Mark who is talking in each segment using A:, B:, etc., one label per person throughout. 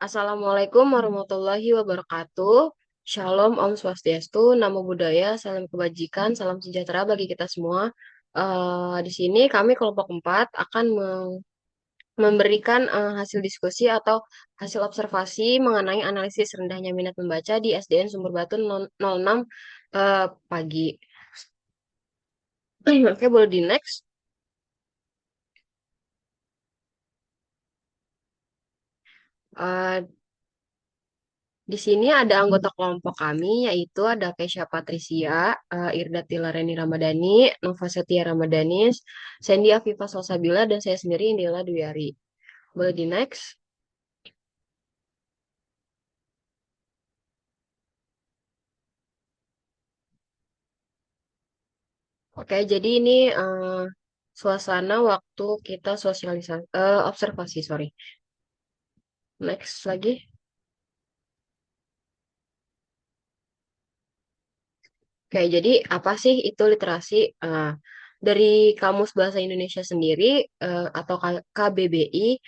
A: Assalamualaikum warahmatullahi wabarakatuh. Shalom, Om Swastiastu, Namo Buddhaya, salam kebajikan, salam sejahtera bagi kita semua. Di sini kami kelompok 4 akan memberikan hasil diskusi atau hasil observasi mengenai analisis rendahnya minat membaca di SDN Sumber Batu 06 pagi. Oke, boleh di next. Eh, Di sini ada anggota kelompok kami, yaitu ada Kesha Patricia, Irda Tilareni Ramadhani, Nova Setia Ramadanis, Sandy Afifa Salsabila, dan saya sendiri Indira Duyari. Boleh di next? Oke, jadi ini suasana waktu kita sosialisasi, observasi, sorry. Next lagi. Oke, jadi apa sih itu literasi? Dari Kamus Bahasa Indonesia sendiri, atau KBBI,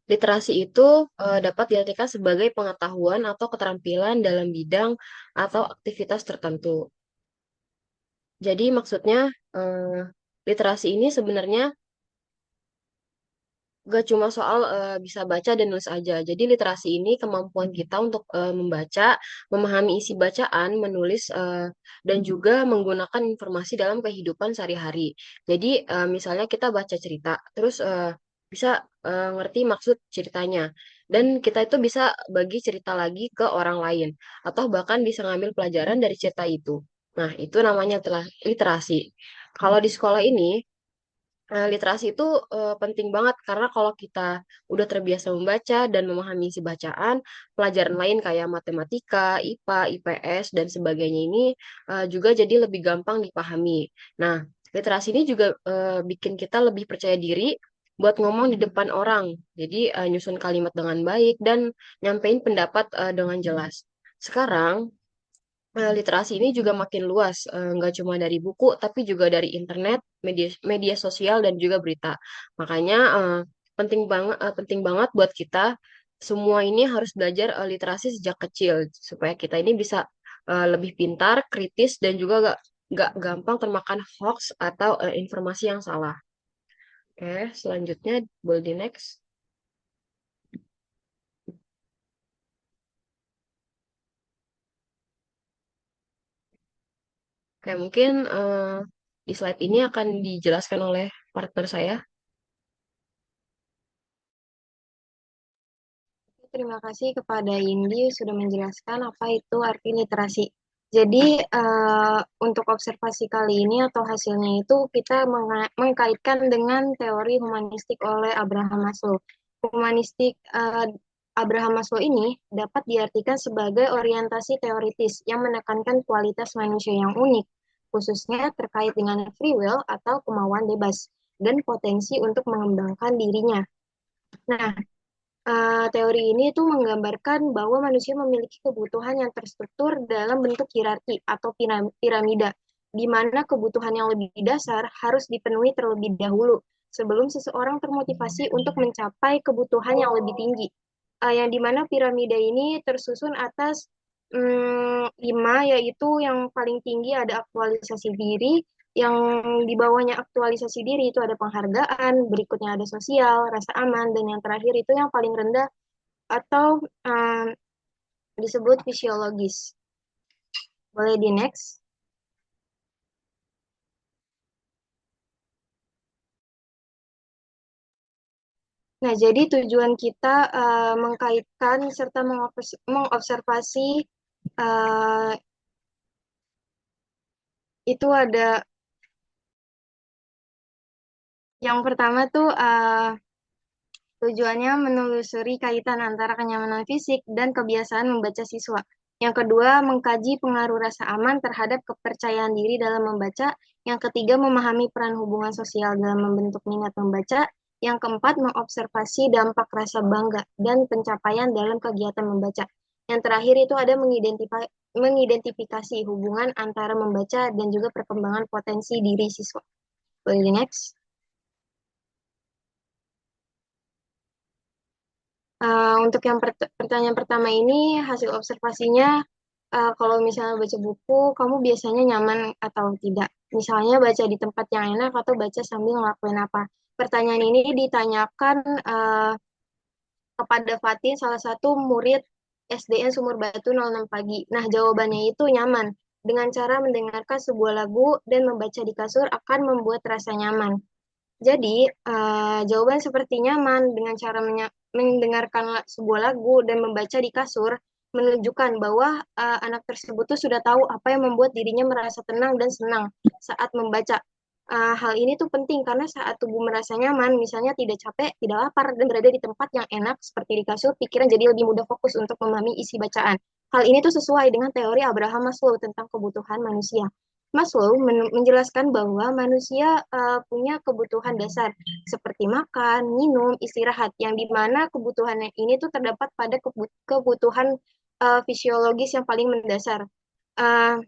A: literasi itu dapat diartikan sebagai pengetahuan atau keterampilan dalam bidang atau aktivitas tertentu. Jadi maksudnya eh, literasi ini sebenarnya gak cuma soal bisa baca dan nulis aja. Jadi literasi ini kemampuan kita untuk membaca, memahami isi bacaan, menulis, dan juga menggunakan informasi dalam kehidupan sehari-hari. Jadi misalnya kita baca cerita, terus bisa ngerti maksud ceritanya. Dan kita itu bisa bagi cerita lagi ke orang lain, atau bahkan bisa ngambil pelajaran dari cerita itu. Nah, itu namanya telah literasi. Kalau di sekolah ini, literasi itu penting banget karena kalau kita udah terbiasa membaca dan memahami isi bacaan, pelajaran lain kayak matematika, IPA, IPS, dan sebagainya ini juga jadi lebih gampang dipahami. Nah, literasi ini juga bikin kita lebih percaya diri buat ngomong di depan orang. Jadi, nyusun kalimat dengan baik dan nyampein pendapat dengan jelas. Sekarang, literasi ini juga makin luas, nggak cuma dari buku, tapi juga dari internet, media media sosial, dan juga berita. Makanya penting banget buat kita semua ini harus belajar literasi sejak kecil supaya kita ini bisa lebih pintar, kritis, dan juga nggak gampang termakan hoax atau informasi yang salah. Oke, selanjutnya boleh di next. Oke, mungkin di slide ini akan dijelaskan oleh partner saya.
B: Terima kasih kepada Indi sudah menjelaskan apa itu arti literasi. Jadi, untuk observasi kali ini atau hasilnya itu kita mengkaitkan dengan teori humanistik oleh Abraham Maslow. Humanistik Abraham Maslow ini dapat diartikan sebagai orientasi teoritis yang menekankan kualitas manusia yang unik, khususnya terkait dengan free will atau kemauan bebas dan potensi untuk mengembangkan dirinya. Nah, teori ini tuh menggambarkan bahwa manusia memiliki kebutuhan yang terstruktur dalam bentuk hierarki atau piramida, di mana kebutuhan yang lebih dasar harus dipenuhi terlebih dahulu sebelum seseorang termotivasi untuk mencapai kebutuhan yang lebih tinggi. Yang dimana piramida ini tersusun atas lima, yaitu yang paling tinggi ada aktualisasi diri, yang di bawahnya aktualisasi diri itu ada penghargaan, berikutnya ada sosial, rasa aman, dan yang terakhir itu yang paling rendah atau um, disebut fisiologis. Boleh di next. Nah, jadi tujuan kita mengkaitkan serta mengobservasi uh, itu ada yang pertama tuh tujuannya menelusuri kaitan antara kenyamanan fisik dan kebiasaan membaca siswa. Yang kedua, mengkaji pengaruh rasa aman terhadap kepercayaan diri dalam membaca. Yang ketiga, memahami peran hubungan sosial dalam membentuk minat membaca. Yang keempat, mengobservasi dampak rasa bangga dan pencapaian dalam kegiatan membaca. Yang terakhir itu ada mengidentifikasi hubungan antara membaca dan juga perkembangan potensi diri siswa. Boleh next. Untuk yang pertanyaan pertama ini, hasil observasinya, kalau misalnya baca buku, kamu biasanya nyaman atau tidak? Misalnya baca di tempat yang enak atau baca sambil ngelakuin apa? Pertanyaan ini ditanyakan kepada Fatin, salah satu murid SDN Sumur Batu 06 pagi. Nah, jawabannya itu nyaman. Dengan cara mendengarkan sebuah lagu dan membaca di kasur akan membuat rasa nyaman. Jadi, jawaban seperti nyaman dengan cara mendengarkan sebuah lagu dan membaca di kasur menunjukkan bahwa anak tersebut tuh sudah tahu apa yang membuat dirinya merasa tenang dan senang saat membaca. Hal ini tuh penting karena saat tubuh merasa nyaman, misalnya tidak capek, tidak lapar, dan berada di tempat yang enak seperti di kasur, pikiran jadi lebih mudah fokus untuk memahami isi bacaan. Hal ini tuh sesuai dengan teori Abraham Maslow tentang kebutuhan manusia. Maslow menjelaskan bahwa manusia punya kebutuhan dasar seperti makan, minum, istirahat, yang dimana kebutuhan ini tuh terdapat pada kebutuhan fisiologis yang paling mendasar. Uh,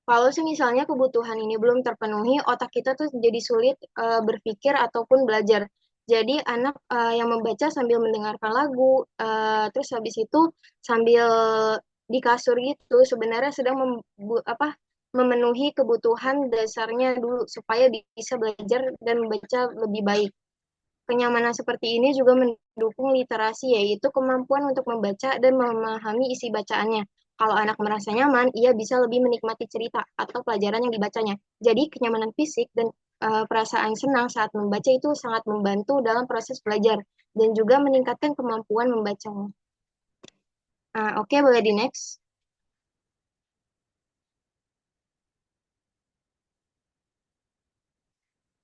B: Kalau misalnya kebutuhan ini belum terpenuhi, otak kita tuh jadi sulit berpikir ataupun belajar. Jadi anak yang membaca sambil mendengarkan lagu, terus habis itu sambil di kasur gitu, sebenarnya sedang memenuhi kebutuhan dasarnya dulu supaya bisa belajar dan membaca lebih baik. Kenyamanan seperti ini juga mendukung literasi, yaitu kemampuan untuk membaca dan memahami isi bacaannya. Kalau anak merasa nyaman, ia bisa lebih menikmati cerita atau pelajaran yang dibacanya. Jadi, kenyamanan fisik dan perasaan senang saat membaca itu sangat membantu dalam proses belajar dan juga meningkatkan kemampuan membacanya. Oke, boleh di next.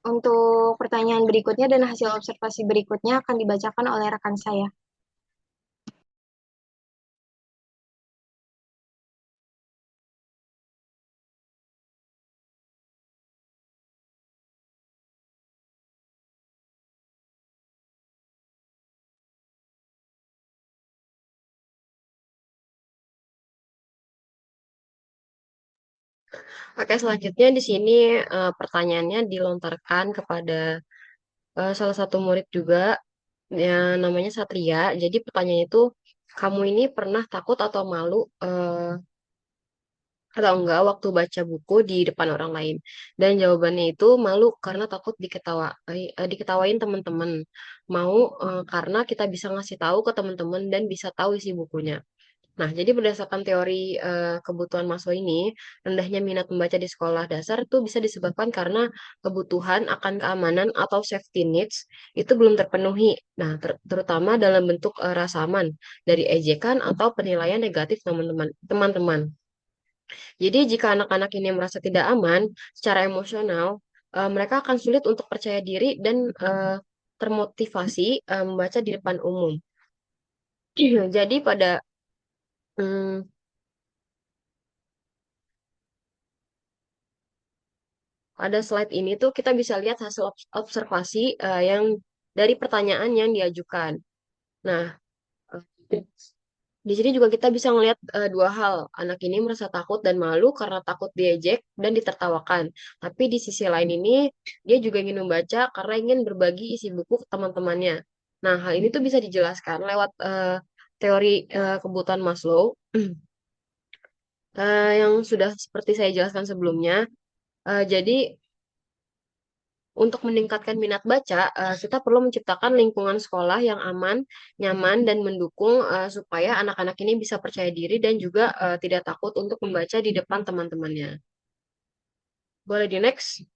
B: Untuk pertanyaan berikutnya dan hasil observasi berikutnya akan dibacakan oleh rekan saya.
A: Oke, selanjutnya di sini pertanyaannya dilontarkan kepada salah satu murid juga yang namanya Satria. Jadi pertanyaannya itu, kamu ini pernah takut atau malu atau enggak waktu baca buku di depan orang lain? Dan jawabannya itu malu karena takut diketawain teman-teman. Mau karena kita bisa ngasih tahu ke teman-teman dan bisa tahu isi bukunya. Nah, jadi berdasarkan teori kebutuhan Maslow ini, rendahnya minat membaca di sekolah dasar itu bisa disebabkan karena kebutuhan akan keamanan atau safety needs itu belum terpenuhi. Nah, terutama dalam bentuk rasa aman dari ejekan atau penilaian negatif teman-teman. Jadi, jika anak-anak ini merasa tidak aman secara emosional, mereka akan sulit untuk percaya diri dan termotivasi membaca di depan umum. Jadi, hmm, pada slide ini tuh kita bisa lihat hasil observasi yang dari pertanyaan yang diajukan. Nah, eh, di sini juga kita bisa melihat dua hal. Anak ini merasa takut dan malu karena takut diejek dan ditertawakan. Tapi di sisi lain ini, dia juga ingin membaca karena ingin berbagi isi buku ke teman-temannya. Nah, hal ini tuh bisa dijelaskan lewat teori kebutuhan Maslow yang sudah seperti saya jelaskan sebelumnya. Jadi, untuk meningkatkan minat baca, kita perlu menciptakan lingkungan sekolah yang aman, nyaman, dan mendukung supaya anak-anak ini bisa percaya diri dan juga tidak takut untuk membaca di depan teman-temannya. Boleh di next?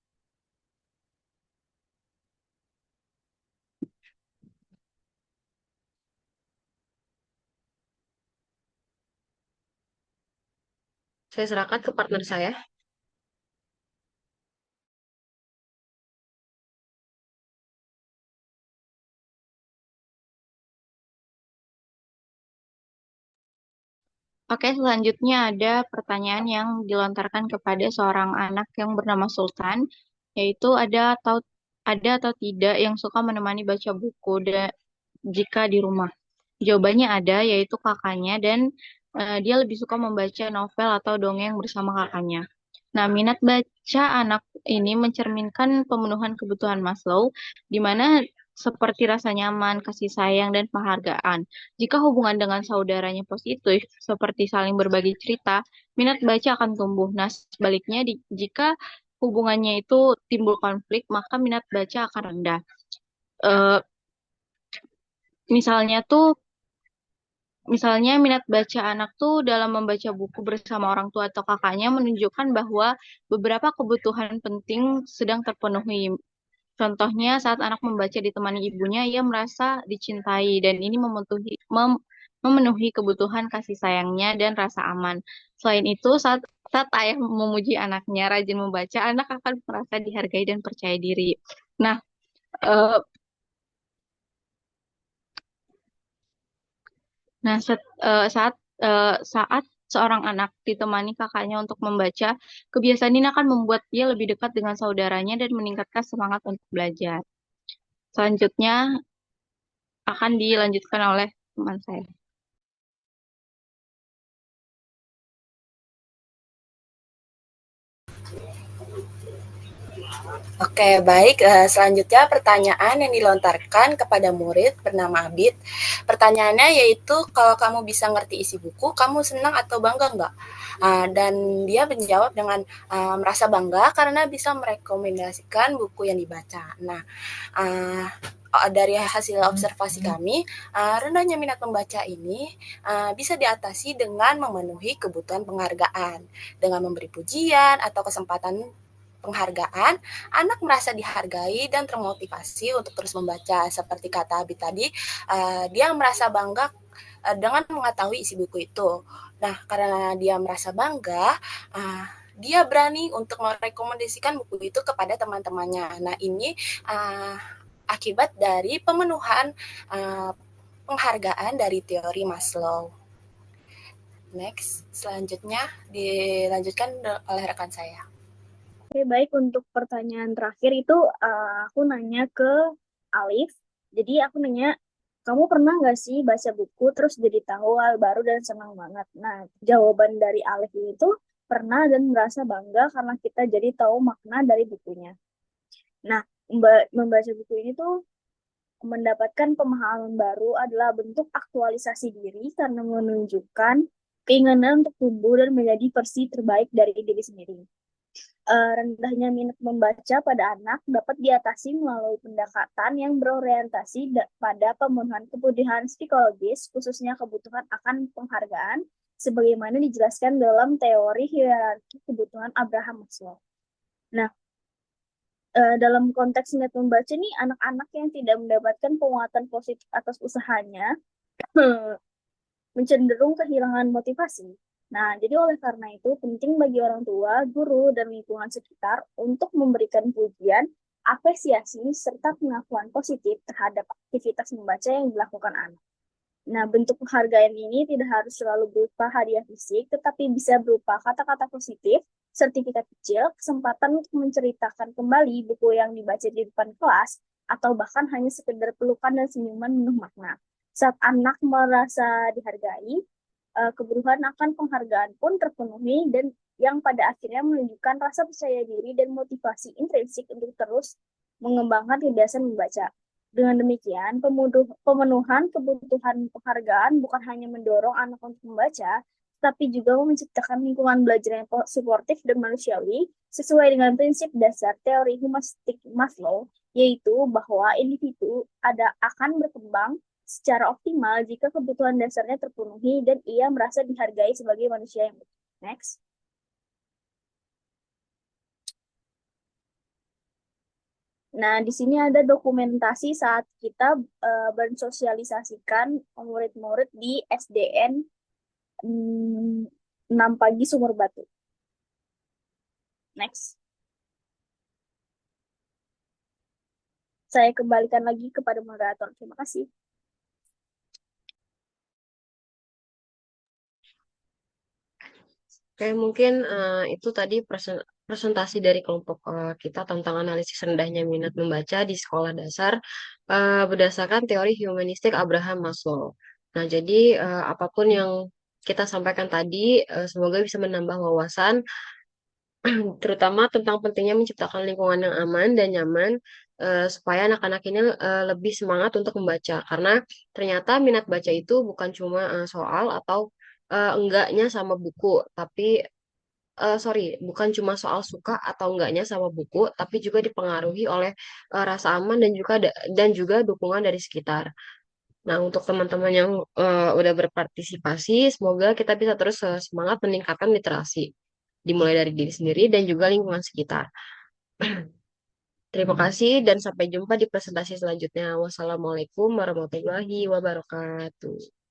A: Saya serahkan ke partner saya.
C: Oke, selanjutnya ada pertanyaan yang dilontarkan kepada seorang anak yang bernama Sultan, yaitu ada atau tidak yang suka menemani baca buku jika di rumah. Jawabannya ada, yaitu kakaknya, dan dia lebih suka membaca novel atau dongeng bersama kakaknya. Nah, minat baca anak ini mencerminkan pemenuhan kebutuhan Maslow, di mana seperti rasa nyaman, kasih sayang, dan penghargaan. Jika hubungan dengan saudaranya positif, seperti saling berbagi cerita, minat baca akan tumbuh. Nah, sebaliknya, jika hubungannya itu timbul konflik, maka minat baca akan rendah. Eh, misalnya tuh, misalnya minat baca anak tuh dalam membaca buku bersama orang tua atau kakaknya menunjukkan bahwa beberapa kebutuhan penting sedang terpenuhi. Contohnya saat anak membaca ditemani ibunya, ia merasa dicintai dan ini memenuhi kebutuhan kasih sayangnya dan rasa aman. Selain itu, saat ayah memuji anaknya rajin membaca, anak akan merasa dihargai dan percaya diri. Nah, eh, Nah, saat seorang anak ditemani kakaknya untuk membaca, kebiasaan ini akan membuat dia lebih dekat dengan saudaranya dan meningkatkan semangat untuk belajar. Selanjutnya akan dilanjutkan oleh teman saya.
D: Oke, baik. Selanjutnya pertanyaan yang dilontarkan kepada murid bernama Abid. Pertanyaannya yaitu, kalau kamu bisa ngerti isi buku, kamu senang atau bangga nggak? Dan dia menjawab dengan merasa bangga karena bisa merekomendasikan buku yang dibaca. Nah, uh, dari hasil observasi kami, rendahnya minat membaca ini bisa diatasi dengan memenuhi kebutuhan penghargaan, dengan memberi pujian atau kesempatan penghargaan, anak merasa dihargai dan termotivasi untuk terus membaca. Seperti kata Abi tadi, dia merasa bangga dengan mengetahui isi buku itu. Nah, karena dia merasa bangga, dia berani untuk merekomendasikan buku itu kepada teman-temannya. Nah, ini akibat dari pemenuhan penghargaan dari teori Maslow. Next, selanjutnya dilanjutkan oleh rekan saya.
E: Oke, baik. Untuk pertanyaan terakhir itu aku nanya ke Alif. Jadi aku nanya, kamu pernah nggak sih baca buku terus jadi tahu hal baru dan senang banget? Nah, jawaban dari Alif itu pernah dan merasa bangga karena kita jadi tahu makna dari bukunya. Nah, membaca buku ini tuh mendapatkan pemahaman baru adalah bentuk aktualisasi diri karena menunjukkan keinginan untuk tumbuh dan menjadi versi terbaik dari diri sendiri. Rendahnya minat membaca pada anak dapat diatasi melalui pendekatan yang berorientasi pada pemenuhan kebutuhan psikologis, khususnya kebutuhan akan penghargaan, sebagaimana dijelaskan dalam teori hierarki kebutuhan Abraham Maslow. Nah, dalam konteks minat membaca ini, anak-anak yang tidak mendapatkan penguatan positif atas usahanya mencenderung kehilangan motivasi. Nah, jadi oleh karena itu penting bagi orang tua, guru, dan lingkungan sekitar untuk memberikan pujian, apresiasi, serta pengakuan positif terhadap aktivitas membaca yang dilakukan anak. Nah, bentuk penghargaan ini tidak harus selalu berupa hadiah fisik, tetapi bisa berupa kata-kata positif, sertifikat kecil, kesempatan untuk menceritakan kembali buku yang dibaca di depan kelas, atau bahkan hanya sekedar pelukan dan senyuman penuh makna. Saat anak merasa dihargai, kebutuhan akan penghargaan pun terpenuhi dan yang pada akhirnya menunjukkan rasa percaya diri dan motivasi intrinsik untuk terus mengembangkan kebiasaan membaca. Dengan demikian, pemenuhan kebutuhan penghargaan bukan hanya mendorong anak untuk membaca, tapi juga menciptakan lingkungan belajar yang suportif dan manusiawi sesuai dengan prinsip dasar teori humanistik Maslow, yaitu bahwa individu akan berkembang secara optimal jika kebutuhan dasarnya terpenuhi dan ia merasa dihargai sebagai manusia yang baik. Next. Nah, di sini ada dokumentasi saat kita bersosialisasikan murid-murid di SDN 6 Pagi Sumur Batu. Next. Saya kembalikan lagi kepada moderator. Terima kasih.
A: Oke, mungkin itu tadi presentasi dari kelompok kita tentang analisis rendahnya minat membaca di sekolah dasar berdasarkan teori humanistik Abraham Maslow. Nah, jadi apapun yang kita sampaikan tadi, semoga bisa menambah wawasan, terutama tentang pentingnya menciptakan lingkungan yang aman dan nyaman supaya anak-anak ini lebih semangat untuk membaca karena ternyata minat baca itu bukan cuma soal atau enggaknya sama buku, tapi sorry, bukan cuma soal suka atau enggaknya sama buku, tapi juga dipengaruhi oleh rasa aman dan juga dukungan dari sekitar. Nah, untuk teman-teman yang udah berpartisipasi, semoga kita bisa terus semangat meningkatkan literasi, dimulai dari diri sendiri dan juga lingkungan sekitar. Terima kasih dan sampai jumpa di presentasi selanjutnya. Wassalamualaikum warahmatullahi wabarakatuh.